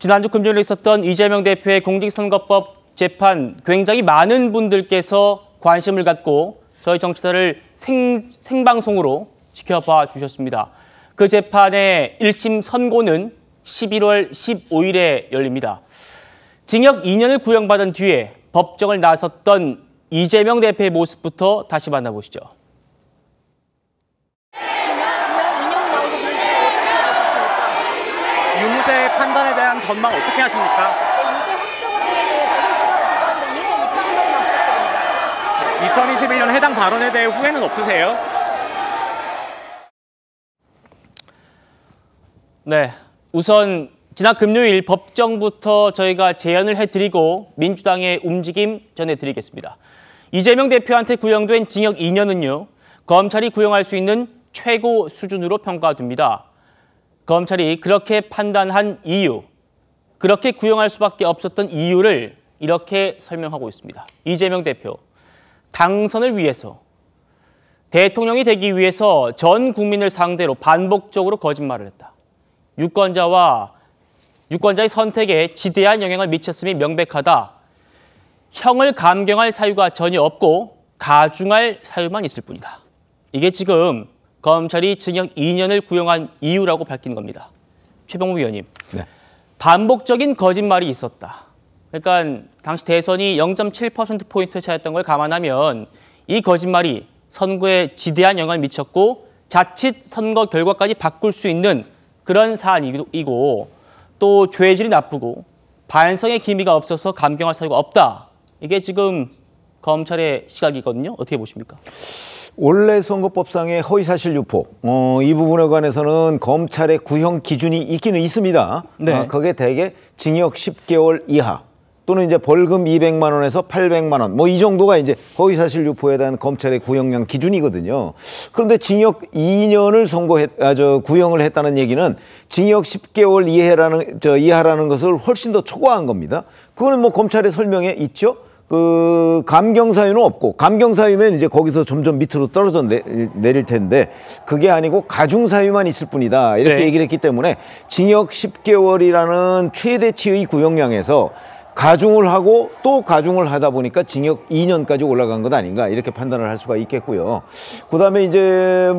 지난주 금요일에 있었던 이재명 대표의 공직선거법 재판 굉장히 많은 분들께서 관심을 갖고 저희 정치사를 생방송으로 지켜봐 주셨습니다. 그 재판의 1심 선고는 11월 15일에 열립니다. 징역 2년을 구형받은 뒤에 법정을 나섰던 이재명 대표의 모습부터 다시 만나보시죠. 유무죄 판단에 대한 전망 어떻게 하십니까? 유죄 확정 과정에 대해 대선 출마를 고려하는데 이에 대한 입장 한마디만 부탁드립니다. 2021년 해당 발언에 대해 후회는 없으세요? 네, 우선 지난 금요일 법정부터 저희가 제안을 해드리고 민주당의 움직임 전해드리겠습니다. 이재명 대표한테 구형된 징역 2년은요. 검찰이 구형할 수 있는 최고 수준으로 평가됩니다. 검찰이 그렇게 판단한 이유, 그렇게 구형할 수밖에 없었던 이유를 이렇게 설명하고 있습니다. 이재명 대표, 당선을 위해서, 대통령이 되기 위해서 전 국민을 상대로 반복적으로 거짓말을 했다. 유권자의 선택에 지대한 영향을 미쳤음이 명백하다. 형을 감경할 사유가 전혀 없고 가중할 사유만 있을 뿐이다. 이게 지금 검찰이 징역 2년을 구형한 이유라고 밝힌 겁니다. 최병무 위원님, 네. 반복적인 거짓말이 있었다. 그러니까 당시 대선이 0.7%포인트 차였던 걸 감안하면 이 거짓말이 선거에 지대한 영향을 미쳤고 자칫 선거 결과까지 바꿀 수 있는 그런 사안이고 또 죄질이 나쁘고 반성의 기미가 없어서 감경할 사유가 없다. 이게 지금 검찰의 시각이거든요. 어떻게 보십니까? 원래 선거법상의 허위사실 유포, 이 부분에 관해서는 검찰의 구형 기준이 있기는 있습니다. 네. 그게 대개 징역 10개월 이하 또는 이제 벌금 200만 원에서 800만 원, 뭐 이 정도가 이제 허위사실 유포에 대한 검찰의 구형량 기준이거든요. 그런데 징역 2년을 구형을 했다는 얘기는 징역 10개월 이하라는 것을 훨씬 더 초과한 겁니다. 그거는 뭐 검찰의 설명에 있죠. 그 감경 사유는 없고, 감경 사유면 이제 거기서 점점 밑으로 떨어져 내릴 텐데 그게 아니고 가중 사유만 있을 뿐이다. 이렇게 네. 얘기를 했기 때문에 징역 10개월이라는 최대치의 구형량에서 가중을 하고 또 가중을 하다 보니까 징역 2년까지 올라간 것 아닌가 이렇게 판단을 할 수가 있겠고요. 그다음에 이제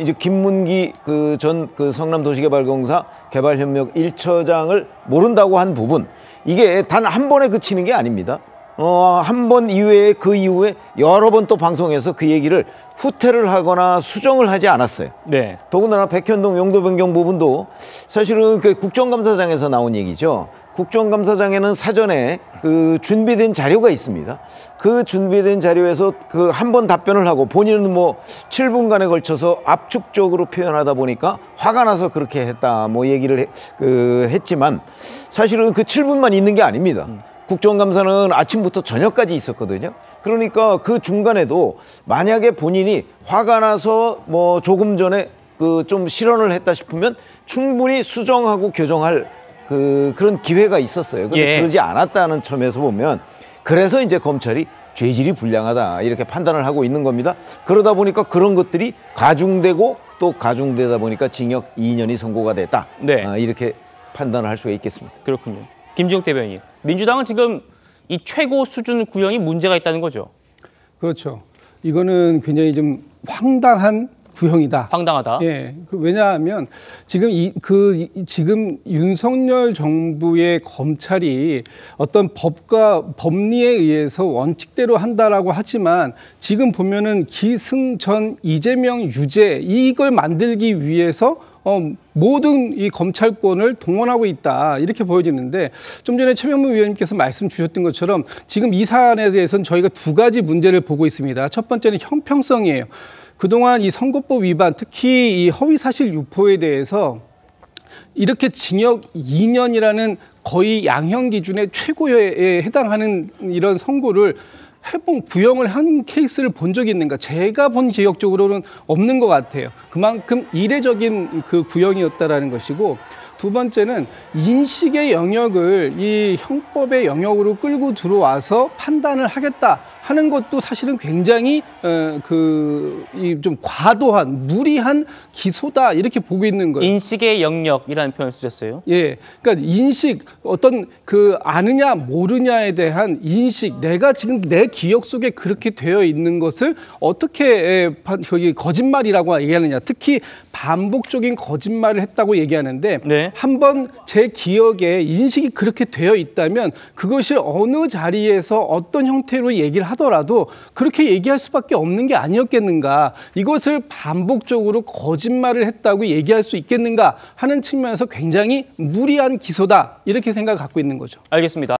이제 김문기 전 성남도시개발공사 개발협력 1처장을 모른다고 한 부분, 이게 단 한 번에 그치는 게 아닙니다. 한 번 이외에 그 이후에 여러 번 또 방송에서 그 얘기를 후퇴를 하거나 수정을 하지 않았어요. 네. 더군다나 백현동 용도 변경 부분도 사실은 그 국정감사장에서 나온 얘기죠. 국정감사장에는 사전에 그 준비된 자료가 있습니다. 그 준비된 자료에서 그 한 번 답변을 하고 본인은 뭐 7분간에 걸쳐서 압축적으로 표현하다 보니까 화가 나서 그렇게 했다 뭐 얘기를 했지만 사실은 그 7분만 있는 게 아닙니다. 국정감사는 아침부터 저녁까지 있었거든요. 그러니까 그 중간에도 만약에 본인이 화가 나서 뭐 조금 전에 좀 실언을 했다 싶으면 충분히 수정하고 교정할 그런 기회가 있었어요. 근데 그러지 않았다는 점에서 보면 그래서 이제 검찰이 죄질이 불량하다 이렇게 판단을 하고 있는 겁니다. 그러다 보니까 그런 것들이 가중되고 또 가중되다 보니까 징역 2년이 선고가 됐다. 네. 이렇게 판단을 할 수가 있겠습니다. 그렇군요. 김지욱 대변인, 민주당은 지금 이 최고 수준 구형이 문제가 있다는 거죠? 그렇죠. 이거는 굉장히 좀 황당한 구형이다. 황당하다. 예. 왜냐하면 지금 지금 윤석열 정부의 검찰이 어떤 법과 법리에 의해서 원칙대로 한다라고 하지만 지금 보면은 기승전 이재명 유죄 이걸 만들기 위해서 모든 이 검찰권을 동원하고 있다 이렇게 보여지는데 좀 전에 최병무 위원님께서 말씀 주셨던 것처럼 지금 이 사안에 대해서는 저희가 두 가지 문제를 보고 있습니다. 첫 번째는 형평성이에요. 그동안 이 선거법 위반, 특히 이 허위사실 유포에 대해서 이렇게 징역 2년이라는 거의 양형 기준의 최고에 해당하는 이런 선고를 구형을 한 케이스를 본 적이 있는가? 제가 본 지역적으로는 없는 것 같아요. 그만큼 이례적인 그 구형이었다라는 것이고, 두 번째는 인식의 영역을 이 형법의 영역으로 끌고 들어와서 판단을 하겠다 하는 것도 사실은 굉장히 좀 과도한 무리한 기소다 이렇게 보고 있는 거예요. 인식의 영역이라는 표현을 쓰셨어요. 예, 그러니까 인식 어떤 그 아느냐 모르냐에 대한 인식, 내가 지금 내 기억 속에 그렇게 되어 있는 것을 어떻게 거짓말이라고 얘기하느냐, 특히 반복적인 거짓말을 했다고 얘기하는데 네. 한번 제 기억에 인식이 그렇게 되어 있다면 그것이 어느 자리에서 어떤 형태로 얘기를 하더라도 그렇게 얘기할 수밖에 없는 게 아니었겠는가, 이것을 반복적으로 거짓말을 했다고 얘기할 수 있겠는가 하는 측면에서 굉장히 무리한 기소다 이렇게 생각을 갖고 있는 거죠. 알겠습니다.